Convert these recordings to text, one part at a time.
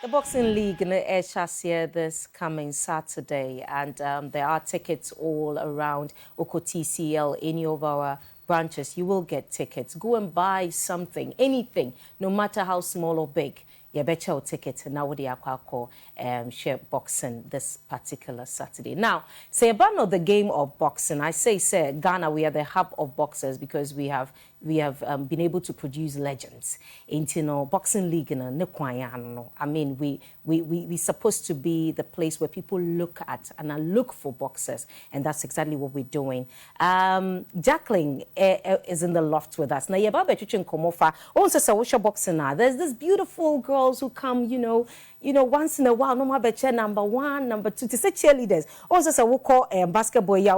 The Boxing League in Ayrshire this coming Saturday, and there are tickets all around Oko TCL, any of our branches. You will get tickets. Go and buy something, anything, no matter how small or big. You bet your ticket now with the Aquaco share boxing this particular Saturday. Now, say about the game of boxing. I say Ghana, we are the hub of boxers because we have been able to produce legends. In boxing league I mean, we supposed to be the place where people look at and look for boxers, and that's exactly what we're doing. Jacqueline is in the loft with us. Now, boxing now. There's this beautiful girls who come, you know, once in a while, no more betcha number one, number two, to say cheerleaders. Also, so we call basketball, yeah,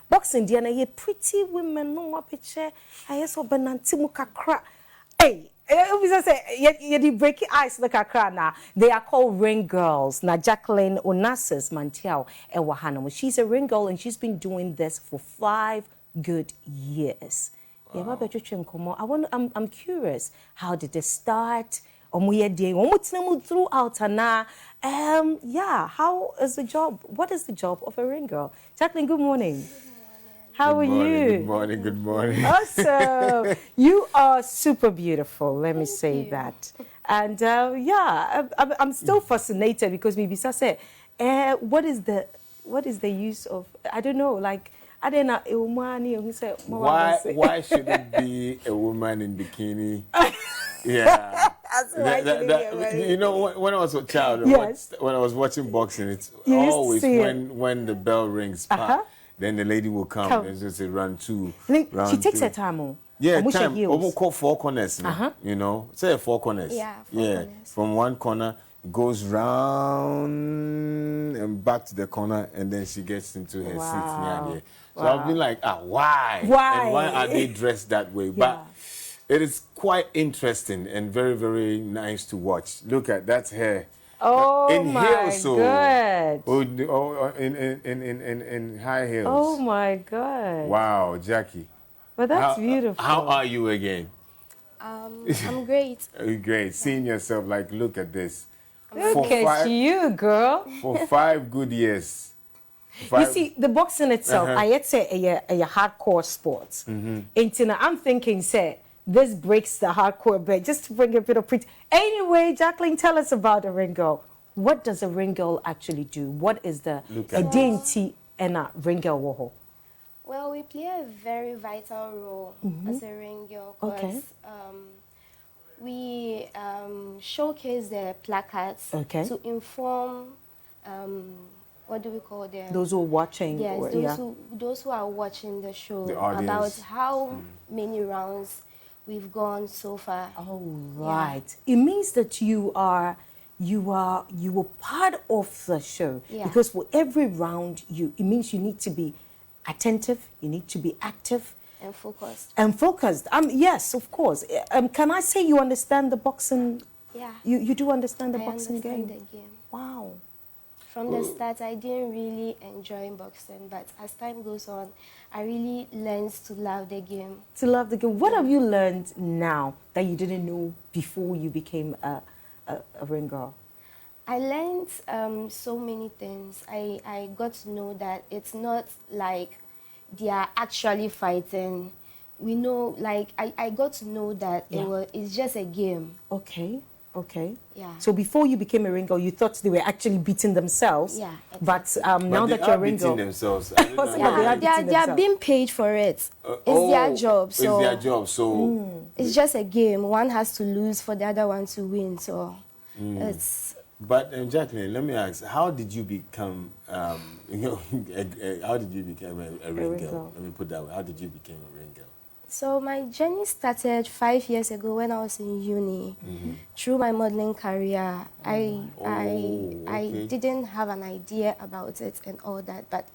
boxing, Diana, pretty women, no more betcha. I saw Benantimuka crack. Hey, you break your eyes, look at now. They are called ring girls. Now, Jacqueline Onasis, Manteaw, Ewahana. She's a ring girl and she's been doing this for 5 good years. Wow. I'm curious, how did it start? Throughout how is the job? What is the job of a ring girl? Jacqueline, good morning. How are you? Good morning, good morning. Awesome. You are super beautiful, let me say that. And I'm still fascinated because maybe I said, what is the use of, I don't know, like, I don't know, a woman who said, why should it be a woman in bikini? Yeah. You know, when I was a child, yes. when I was watching boxing, it's always when the bell rings, then the lady will come and just say, run two. She takes her time. Yeah, time. Almost called 4 corners. You know, say 4 corners. Yeah, 4 corners. From one corner, it goes round and back to the corner, and then she gets into her seat near there. So I've been like, why? Why? And why are they dressed that way? But it is quite interesting and very, very nice to watch. Look at that's hair. Oh in my heels, God! In high heels. Oh my God! Wow, Jackie. But that's beautiful. How are you again? I'm great. Great. Seeing yourself, like, look at this. Look at you, girl. For 5 good years. You see, the boxing itself, I yet say a hardcore sport. I'm thinking, say, this breaks the hardcore bit, just to bring a bit of pretty. Anyway, Jacqueline, tell us about a ring girl. What does a ring girl actually do? What is the identity and a ring girl woho? Well, we play a very vital role as a ring girl because we showcase the placards to inform, what do we call them? Those who are watching. Yes, those who are watching the show about how many rounds we've gone so far. Oh, right. Yeah. It means that you were part of the show because for every round it means you need to be attentive, you need to be active and focused. Yes, of course. Can I say you understand the boxing? Yeah. You do understand the boxing game? I understand the game. Wow. From the start, I didn't really enjoy boxing, but as time goes on, I really learned to love the game. To love the game. What have you learned now that you didn't know before you became a ring girl? I learned so many things. I got to know that it's not like they are actually fighting. We know, like, I got to know that it's just a game. Okay. Yeah. So before you became a ring girl, you thought they were actually beating themselves. Yeah. Exactly. But now that you're a ring girl, themselves. They are being paid for it. It's their job. So it's their job. So it's just a game. One has to lose for the other one to win. So it's. But Jacqueline, let me ask: how did you become? How did you become a ring girl? Let me put that way. How did you become a ring girl? So my journey started 5 years ago when I was in uni. Through my modeling career, I didn't have an idea about it and all that. But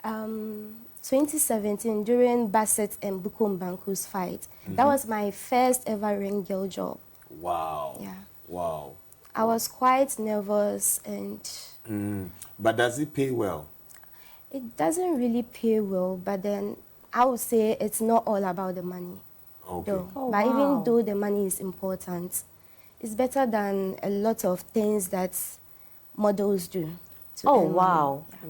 2017, during Bassett and Bukom Banku's fight, that was my first ever ring girl job. Wow. Yeah. Wow. I was quite nervous and... But does it pay well? It doesn't really pay well, but then I would say it's not all about the money. Okay. But even though the money is important, It's better than a lot of things that models do. Oh, wow. Yeah.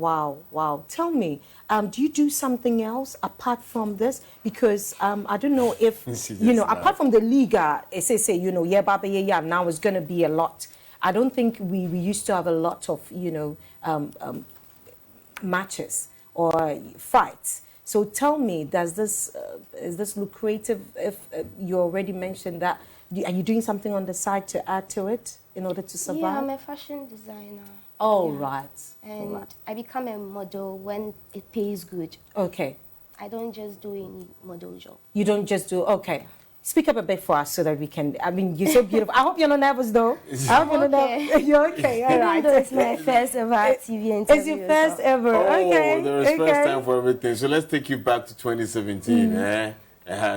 Wow. Tell me, do you do something else apart from this? Because I don't know if, apart from the Liga, yeah, Baba, yeah, now it's going to be a lot. I don't think we used to have a lot of, matches or fights. So tell me, is this lucrative? If you already mentioned that, are you doing something on the side to add to it in order to survive? Yeah, I'm a fashion designer. Oh, yeah. Right. And right. I become a model when it pays good. Okay. I don't just do any model job. You don't just do, okay. Speak up a bit for us so that we can, I mean, you're so beautiful. I hope you're not nervous though. I hope you're not nervous. You're okay, all right. Even though it's my first ever TV interview. It's your first ever, okay. There is first time for everything. So let's take you back to 2017,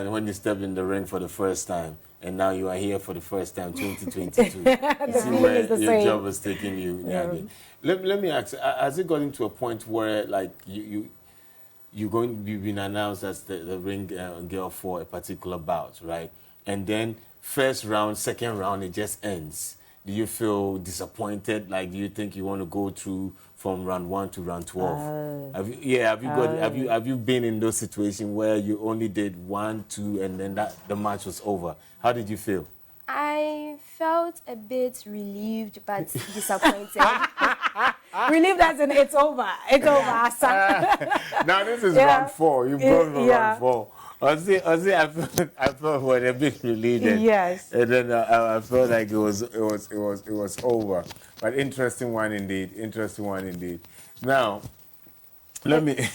when you stepped in the ring for the first time. And now you are here for the first time, 2022. See where your job is taking you. Yeah. Let me ask, has it gotten to a point where, like, you've been announced as the ring girl for a particular bout, right? And then first round, second round, it just ends. Do you feel disappointed? Like, do you think you want to go through from round 1 to round 12? Have you been in those situations where you only did 1, 2, and then the match was over? How did you feel? I felt a bit relieved but disappointed. Relieved as in it's over. It's over. Now this is round 4. You brought me round 4. I felt a bit relieved. Yes. And then I felt like it was over. But interesting one indeed. Now, let me.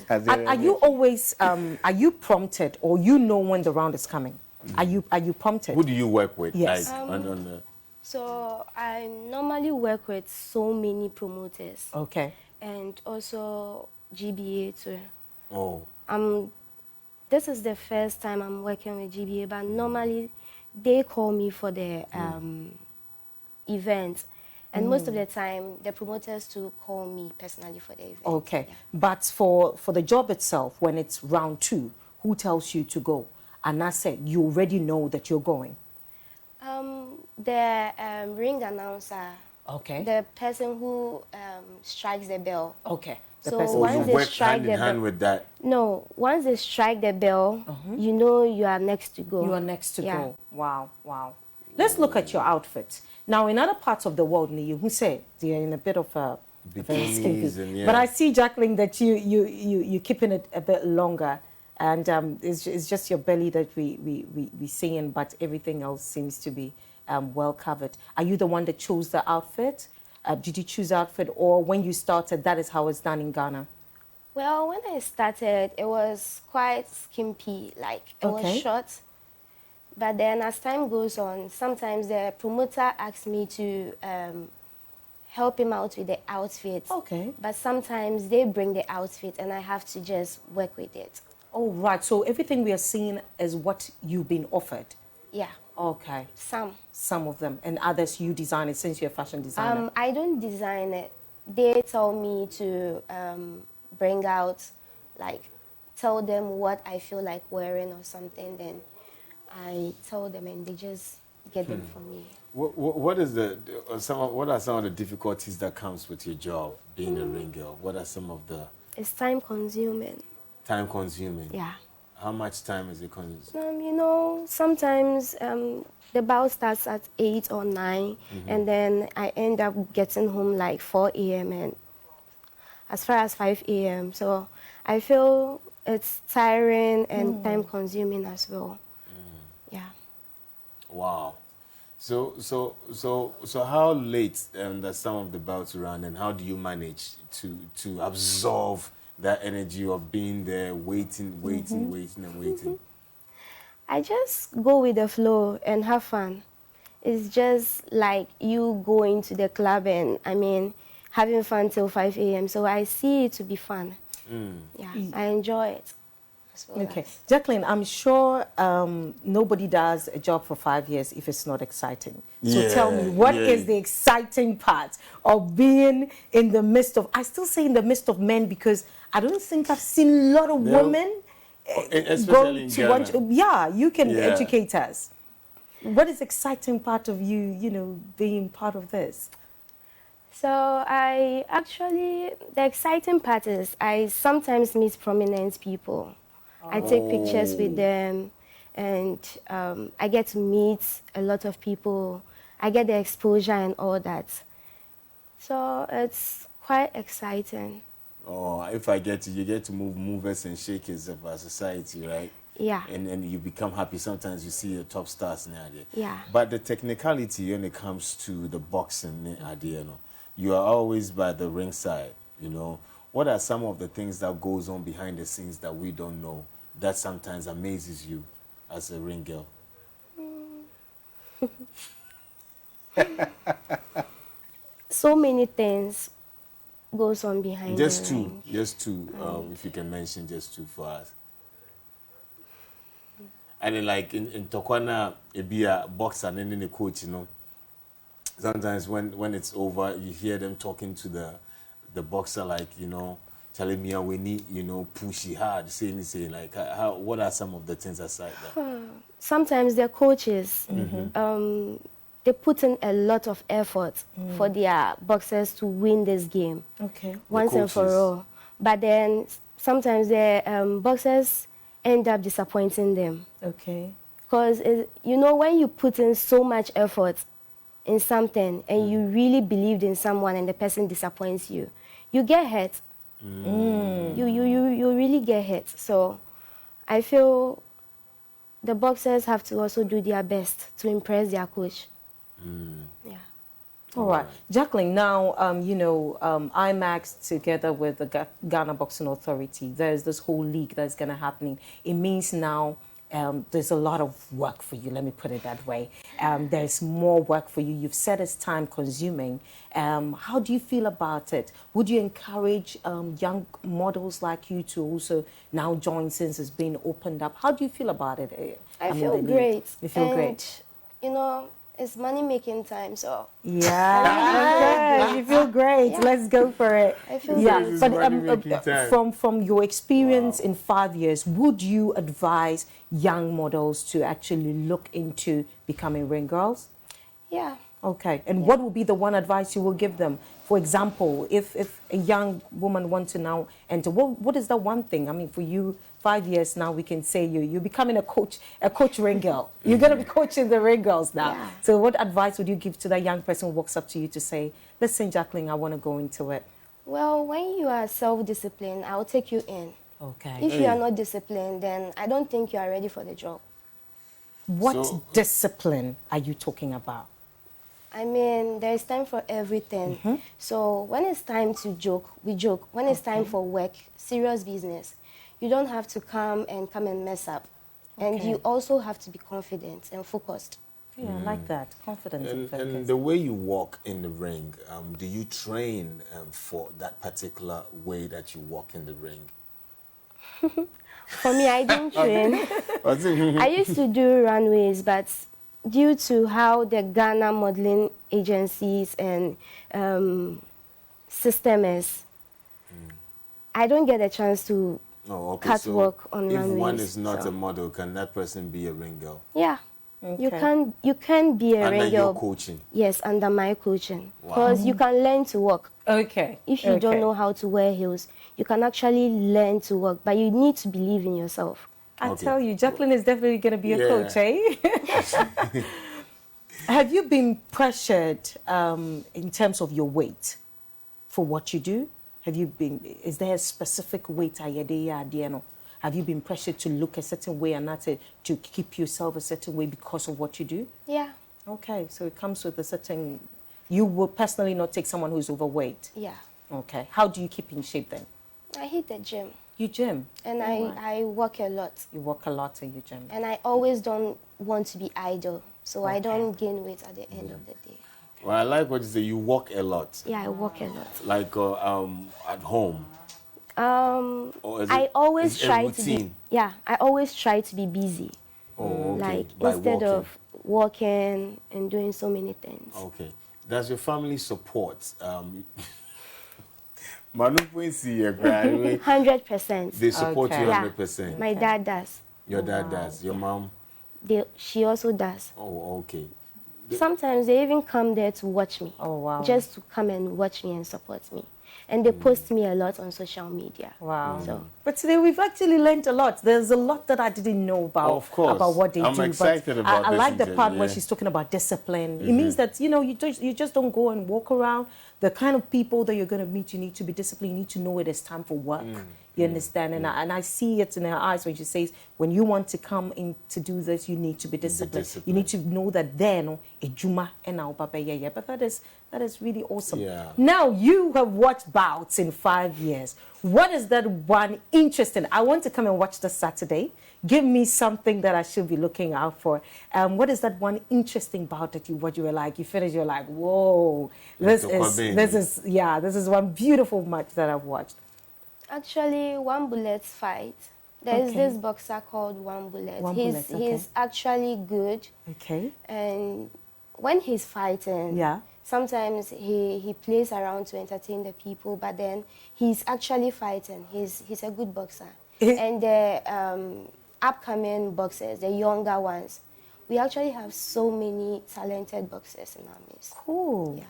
Are you always are you prompted, or when the round is coming? Are you prompted? Who do you work with? Yes. So I normally work with so many promoters. Okay. And also GBA too. Oh. This is the first time I'm working with GBA, but normally they call me for the event. And most of the time, the promoters to call me personally for the event. Okay. Yeah. But for the job itself, when it's round 2, who tells you to go? And I said, you already know that you're going. The ring announcer. Okay. The person who strikes the bell. Okay. So once you work hand in hand with that? No, once they strike the bell, you know you are next to go. You are next to go. Wow. Let's look at your outfit. Now, in other parts of the world, who say they're in a bit of a very skimpy. But I see, Jacqueline, that you're keeping it a bit longer. And it's just your belly that we seeing, but everything else seems to be well covered. Are you the one that chose the outfit? Did you choose the outfit, or when you started, that is how it's done in Ghana? Well, when I started, it was quite skimpy, like it was short. But then as time goes on, sometimes the promoter asks me to help him out with the outfit. Okay. But sometimes they bring the outfit and I have to just work with it. Oh, right. So everything we are seeing is what you've been offered? Yeah. Okay. Some of them. And others you design it since you're a fashion designer? I don't design it. They tell me to bring out, like, tell them what I feel like wearing or something. Then I tell them and they just get them for me. What are some of the difficulties that comes with your job, being a ring girl? What are some of the... It's time consuming. Time consuming? Yeah. How much time is it consuming? Sometimes the bout starts at 8 or 9, and then I end up getting home like 4 a.m. and as far as 5 a.m. So I feel it's tiring and time consuming as well. Yeah. Wow. So how late does some of the bouts run, and how do you manage to absorb that energy of being there, waiting. I just go with the flow and have fun. It's just like you going to the club and, having fun till 5 a.m. So I see it to be fun. Yeah, I enjoy it. Okay. Jacqueline, I'm sure nobody does a job for 5 years if it's not exciting. So tell me, what is the exciting part of being in the midst of, I still say in the midst of men, because I don't think I've seen a lot of women especially in Ghana. you can educate us. What is the exciting part of you, you know, being part of this? So the exciting part is I sometimes meet prominent people. I take pictures with them, and I get to meet a lot of people. I get the exposure and all that. So it's quite exciting. Oh, if I get to, you get to move movers and shakers of our society, right? Yeah. And you become happy. Sometimes you see the top stars now there. Yeah. But the technicality when it comes to the boxing idea, you are always by the ringside, you know. What are some of the things that goes on behind the scenes that we don't know that sometimes amazes you as a ring girl? So many things goes on behind Just the two, ring. just two, if you can mention just two for us. And then like in Tokwana, it be a boxer and then the coach, you know. Sometimes when it's over, you hear them talking to the boxer like, you know, telling me we need, you know, pushy hard, saying like, what are some of the things aside that? Sometimes their coaches, they put in a lot of effort for their boxers to win this game. Okay. Once and for all. But then sometimes the boxers end up disappointing them. Okay. Because, you know, when you put in so much effort in something and you really believed in someone and the person disappoints you, you get hurt. You really get hurt. So I feel the boxers have to also do their best to impress their coach. Yeah. All right. Jacqueline, now, you know, IMAX together with the Ghana Boxing Authority, there's this whole league that's going to happen. It means now there's a lot of work for you, let me put it that way. There's more work for you. You've said it's time consuming. How do you feel about it? Would you encourage young models like you to also now join since it's being opened up? How do you feel about it? I feel great. You feel great? You know, it's money-making time, so... Yeah, you feel great. Yeah. Let's go for it. I feel great. But from your experience in 5 years, would you advise young models to actually look into becoming ring girls? Yeah. Okay. And what would be the one advice you will give them? For example, if a young woman wants to now enter, what is the one thing? I mean, for you, 5 years now, we can say you're becoming a coach ring girl. You're going to be coaching the ring girls now. Yeah. So what advice would you give to that young person who walks up to you to say, listen, Jacqueline, I want to go into it? Well, when you are self-disciplined, I'll take you in. Okay. If you are not disciplined, then I don't think you are ready for the job. What discipline are you talking about? I mean, there is time for everything. So when it's time to joke, we joke. When it's time for work, serious business, you don't have to come and mess up. And you also have to be confident and focused. Yeah, I like that. Confidence and focus. And the way you walk in the ring, do you train for that particular way that you walk in the ring? For me, I didn't train. I used to do runways, but due to how the Ghana modeling agencies and system is, I don't get a chance to catwalk on runways. If one is not a model, can that person be a ring girl? Yeah. Okay. You can be a ring girl. Under your coaching? Yes, under my coaching. Because you can learn to walk. Okay. If you don't know how to wear heels, you can actually learn to walk, but you need to believe in yourself. I tell you, Jacqueline is definitely going to be a coach, eh? Have you been pressured in terms of your weight for what you do? Is there a specific weight? Have you been pressured to look a certain way and not to keep yourself a certain way because of what you do? Yeah. Okay, so it comes with a certain... You will personally not take someone who's overweight? Yeah. Okay. How do you keep in shape then? I hit the gym. You gym? And I work a lot. You work a lot in your gym? And I always don't want to be idle, so I don't gain weight at the end of the day. Well, I like what you say. You walk a lot. Yeah, I walk a lot. Like at home. I always try to be. Yeah, I always try to be busy. Oh, okay. Like instead of walking and doing so many things. Okay. Does your family support? 100%. They support you 100%. My dad does. Your dad does. Your mom? she also does. Oh, okay. Sometimes they even come there to watch me. Oh, wow. Just to come and watch me and support me. And they post me a lot on social media. Wow. So. But today we've actually learned a lot. There's a lot that I didn't know about, of course. about what they do. I'm excited about I this like the part yeah. where she's talking about discipline. It means that, you know, you just don't go and walk around. The kind of people that you're going to meet, you need to be disciplined. You need to know it is time for work. You understand? And I see it in her eyes when she says, when you want to come in to do this, you need to be disciplined. You need to know that then, but that is really awesome. Yeah. Now, you have watched bouts in 5 years. What is that one interesting? I want to come and watch this Saturday. Give me something that I should be looking out for. What is that one interesting bout that you were like? You finished, you're like, whoa, this is one beautiful match that I've watched. Actually, One Bullet's fight. There is this boxer called One Bullet. He's actually good. Okay. And when he's fighting, sometimes he plays around to entertain the people, but then he's actually fighting. He's a good boxer. And the upcoming boxers, the younger ones, we actually have so many talented boxers in our midst. Cool. Yeah.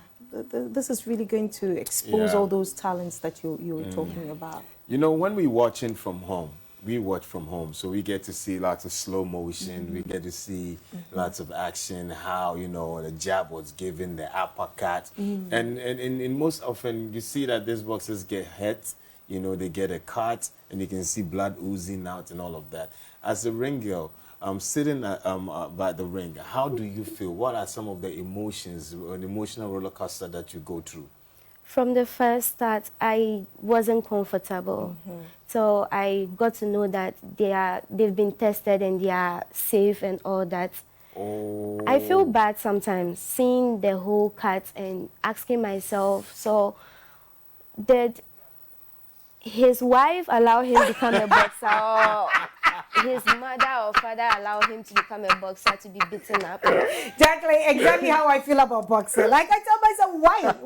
This is really going to expose all those talents that you were talking about. You know, when we watching from home, we watch from home, so we get to see lots of slow motion. We get to see lots of action, how, you know, the jab was given, the uppercut. And most often you see that these boxers get hit, you know, they get a cut, and you can see blood oozing out and all of that. As a ring girl, sitting by the ring, how do you feel? What are some of the emotions, an emotional roller coaster that you go through? From the first start, I wasn't comfortable. So I got to know that they've been tested and they are safe and all that. Oh. I feel bad sometimes seeing the whole cut and asking myself, so did his wife allow him to become a boxer, or his mother or father allow him to become a boxer to be beaten up? Jacqueline, exactly how I feel about boxing. Like, I tell myself,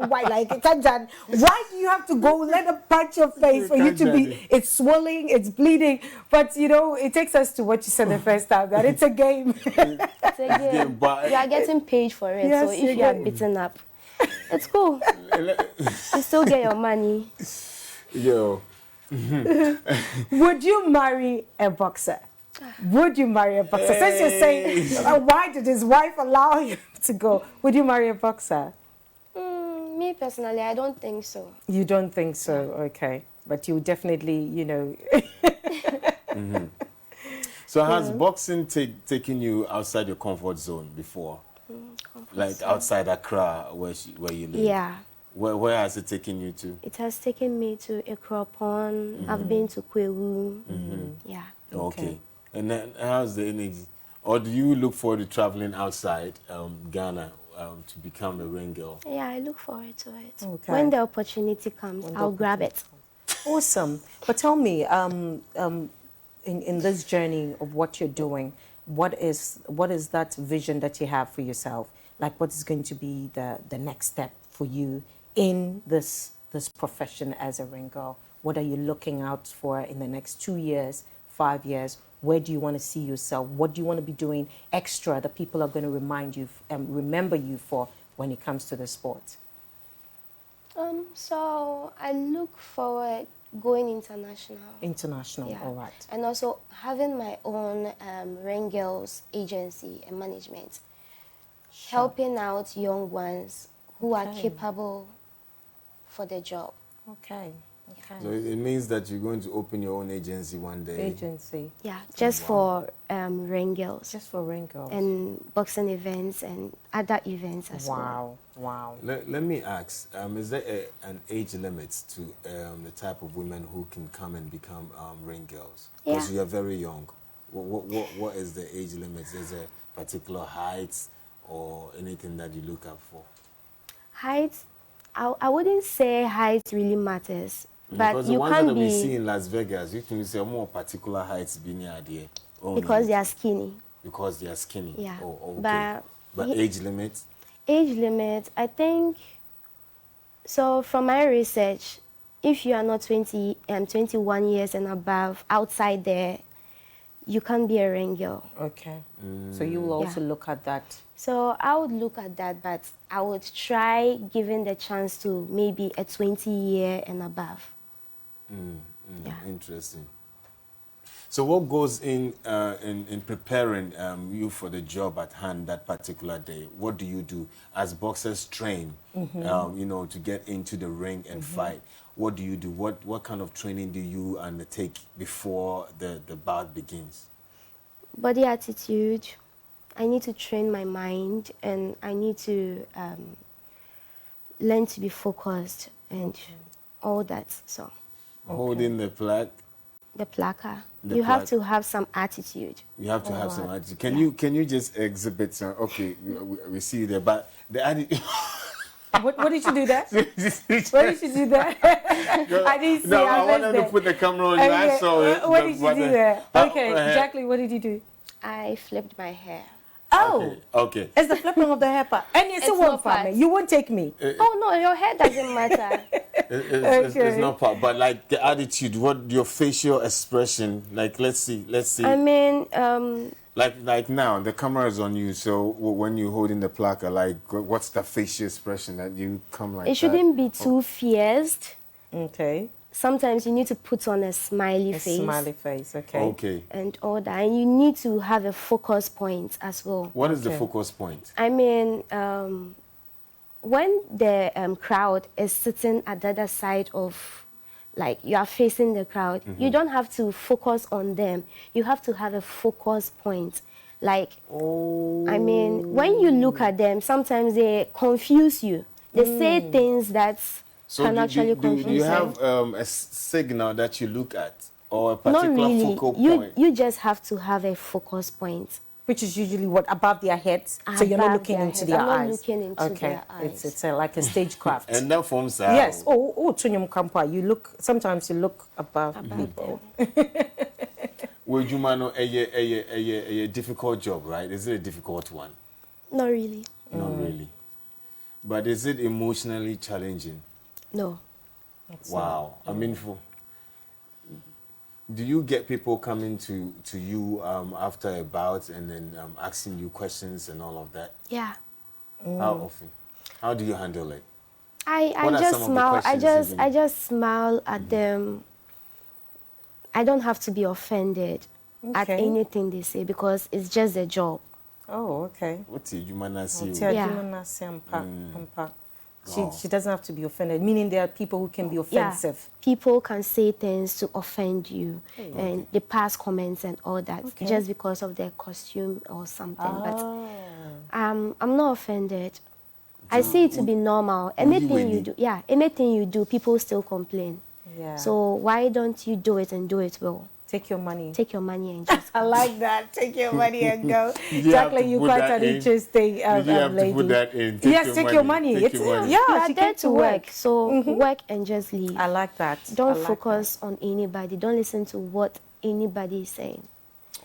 why? Like, Kanjan, why do you have to go let them punch your face for you to be, it's swelling, it's bleeding. But, you know, it takes us to what you said the first time, that it's a game. It's a game. You are getting paid for it, so if you are beaten up, it's cool. You still get your money. Yo. Would you marry a boxer? Would you marry a boxer? Since you're saying, why did his wife allow him to go? Would you marry a boxer? Me personally, I don't think so. You don't think so? Okay. But you definitely, you know. So has boxing taken you outside your comfort zone before? Outside Accra, where you live? Yeah. Where has it taken you to? It has taken me to Ekropon. I've been to Kwewu. Yeah. Okay. And then how's the energy? Or do you look forward to traveling outside Ghana to become a ring girl? Yeah, I look forward to it. Okay. When the opportunity comes, I'll grab it. Awesome. But tell me, in this journey of what you're doing, what is that vision that you have for yourself? Like, what is going to be the next step for you in this profession as a ring girl? What are you looking out for in the next 2 years, 5 years? Where do you want to see yourself? What do you want to be doing extra that people are going to remember you for when it comes to the sport? So I look forward going international. International, all right. And also having my own ring girls agency and management, helping out young ones who are capable for the job. Okay. So it means that you're going to open your own agency one day. Agency. Yeah, just for ring girls. Just for ring girls. And boxing events and other events as well. Wow. Let me ask, is there an age limit to the type of women who can come and become ring girls? Because you are very young. What is the age limit? Is there a particular height or anything that you look up for? Height, I wouldn't say height really matters. But because you the ones can't that we be, see in Las Vegas, you can say more particular heights being idea. Because they are skinny. Because they are skinny. Yeah. Oh, okay. But age limit? Age limit, I think, so from my research, if you are not 21 years and above outside there, you can't be a ring girl. Okay. So you will also look at that. So I would look at that, but I would try giving the chance to maybe a 20-year and above. Yeah. Interesting. So what goes in preparing you for the job at hand that particular day? What do you do as boxers train, you know, to get into the ring and fight? What do you do? What kind of training do you undertake before the bout begins? Body attitude. I need to train my mind, and I need to learn to be focused and all that. So holding the plaque. The placard. You have to have some attitude. You have to have some attitude. Can you just exhibit some? Okay, we see you there, but the attitude. What did you do there? What did you do there? I didn't see. No, I wanted to put the camera on you. I saw it. What did you do there? Okay, Jacqueline, what did you do? I flipped my hair. Oh, okay. It's the flipping of the hair part. And it's a one part. You won't take me. Oh no, your hair doesn't matter. It's not part, but like the attitude, what your facial expression, like let's see. I mean, like now the camera is on you, so when you're holding the placard, like what's the facial expression that you come like? It shouldn't be too fierce. Okay. Sometimes you need to put on a smiley face. Smiley face, okay. Okay. And all that. And you need to have a focus point as well. What is the focus point? I mean, when the crowd is sitting at the other side of, like, you are facing the crowd, you don't have to focus on them. You have to have a focus point. Like, I mean, when you look at them, sometimes they confuse you. They say things that... So do you have a signal that you look at or a particular focal point? You just have to have a focus point. Which is usually what, above their heads? So you're not looking into their eyes? I'm not looking into their eyes. It's like a stagecraft. And that forms out. Yes. Tunyum Kampa, you look, sometimes you look above people. Would you man a difficult job, right? Is it a difficult one? Not really. Not really. But is it emotionally challenging? No. Wow. I mean, do you get people coming to you after a bout and then asking you questions and all of that? Yeah. How often? How do you handle it? I just smile. I just smile at them. I don't have to be offended at anything they say because it's just a job. Oh, okay. What's it? You might not see. She doesn't have to be offended, meaning there are people who can be offensive. Yeah. People can say things to offend you, and they pass comments and all that just because of their costume or something. But I'm not offended. I see it to be normal. Anything you do, anything you do, people still complain. Yeah. So why don't you do it and do it well? Take your money. Take your money and just go. I like that. Take your money and go. Jacqueline, you're quite an interesting lady. You have to put that in. Take your money. Take your money. Yeah, she came to work. So work and just leave. I like that. Don't focus on anybody. Don't listen to what anybody is saying.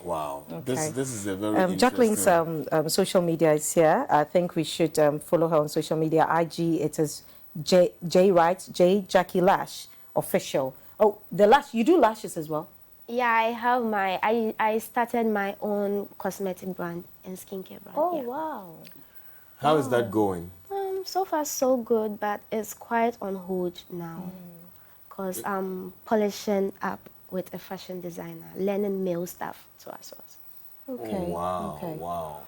Wow. Okay. This is a very Jacqueline's social media is here. I think we should follow her on social media. IG, it is J Jackie Lash official. Oh, the lash. You do lashes as well? Yeah, I have I started my own cosmetic brand and skincare brand. Oh, wow. How is that going? So far, so good, but it's quite on hold now because I'm polishing up with a fashion designer, learning male stuff to us. Okay. Oh, wow. Okay. Wow.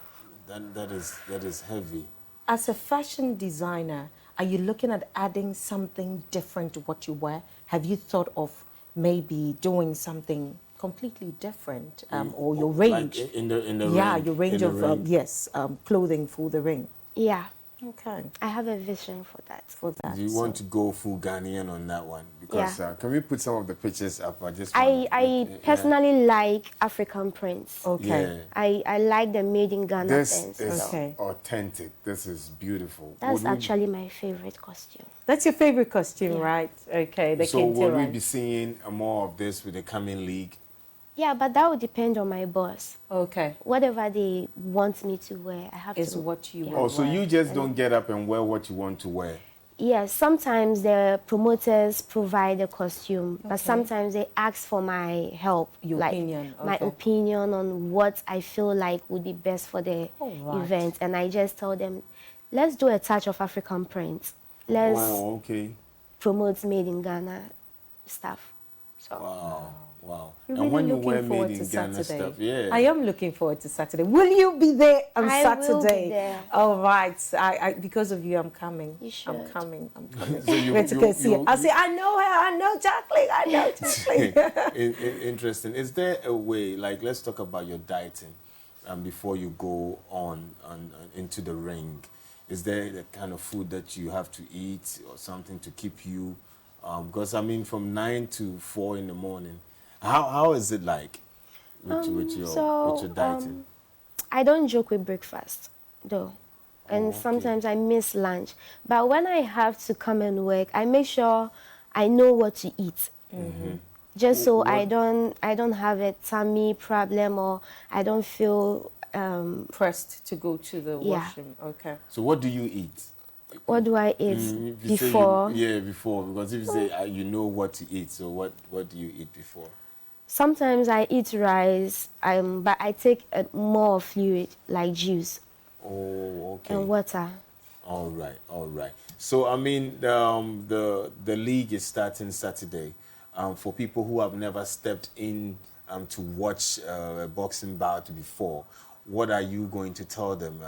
That is heavy. As a fashion designer, are you looking at adding something different to what you wear? Have you thought of maybe doing something completely different, or your range? Like in the ring. Your range of clothing for the ring. Yeah. Okay. I have a vision for that. Do you want to go full Ghanaian on that one? Because can we put some of the pictures up? I personally like African prints. Okay. Yeah. I like the made in Ghana prints. This is authentic. This is beautiful. That's actually my favorite costume. That's your favorite costume, right? Okay. So will we be seeing more of this with the coming league? Yeah, but that would depend on my boss. Okay. Whatever they want me to wear, I have to. Is what you want. Oh, so you just don't get up and wear what you want to wear? Yes, sometimes the promoters provide the costume, but sometimes they ask for my help. Your opinion. My opinion on what I feel like would be best for the event. And I just tell them, let's do a touch of African print. Let's promote made in Ghana stuff. So. Wow. You're and really when you looking wear forward made to in Ghana Saturday. stuff, yeah. I am looking forward to Saturday. Will you be there on Saturday? I will be there. All right. I because of you, I'm coming. You should. I'm coming. So I say, I know her. I know Jacqueline. I know Jacqueline. Interesting. Is there a way, like, let's talk about your dieting before you go on into the ring. Is there the kind of food that you have to eat or something to keep you? Because, I mean, from 9 to 4 in the morning, how is it like with your dieting? I don't joke with breakfast, though. And sometimes I miss lunch. But when I have to come and work, I make sure I know what to eat. Just so I don't have a tummy problem or I don't feel pressed to go to the washroom. Okay. So what do you eat? What do I eat before? Before. Because if you say you know what to eat, so what do you eat before? Sometimes I eat rice, but I take more fluid, like juice. Oh, okay. And water. All right. So, I mean, the league is starting Saturday. For people who have never stepped in to watch a boxing bout before, what are you going to tell them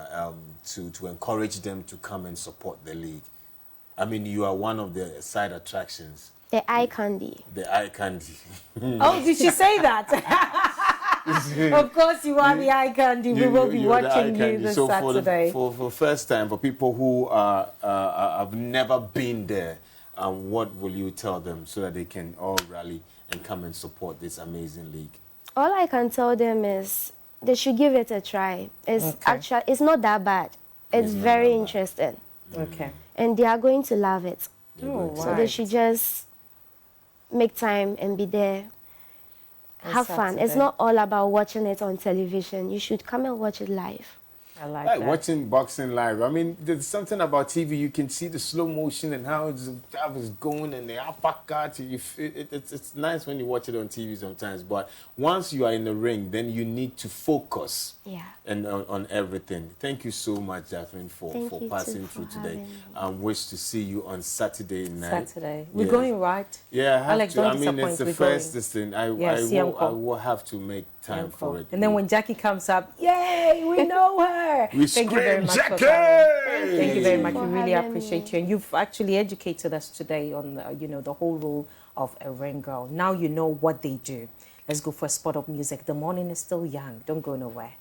to encourage them to come and support the league? I mean, you are one of the side attractions. The eye candy. The eye candy. Oh, did she say that? Of course you are the eye candy. We will be watching you this Saturday. For first time, for people who have never been there, what will you tell them so that they can all rally and come and support this amazing league? All I can tell them is they should give it a try. It's actually, it's not that bad. It's very interesting. Okay. And they are going to love it. So they should just make time and be there. Have fun. It's not all about watching it on television. You should come and watch it live. I like that. Watching boxing live. I mean, there's something about TV. You can see the slow motion and how it's going and the uppercut. It's nice when you watch it on TV sometimes. But once you are in the ring, then you need to focus and on everything. Thank you so much, Jacqueline, for passing through today. Wish to see you on Saturday night. We're going, right? Yeah, I have to. I mean, it's the first thing. I will have to make time for it. And then when Jackie comes up, yay, we know her. Thank you very much for coming. Thank you very much. We really appreciate you. And you've actually educated us today on the whole role of a ring girl. Now you know what they do. Let's go for a spot of music. The morning is still young. Don't go nowhere.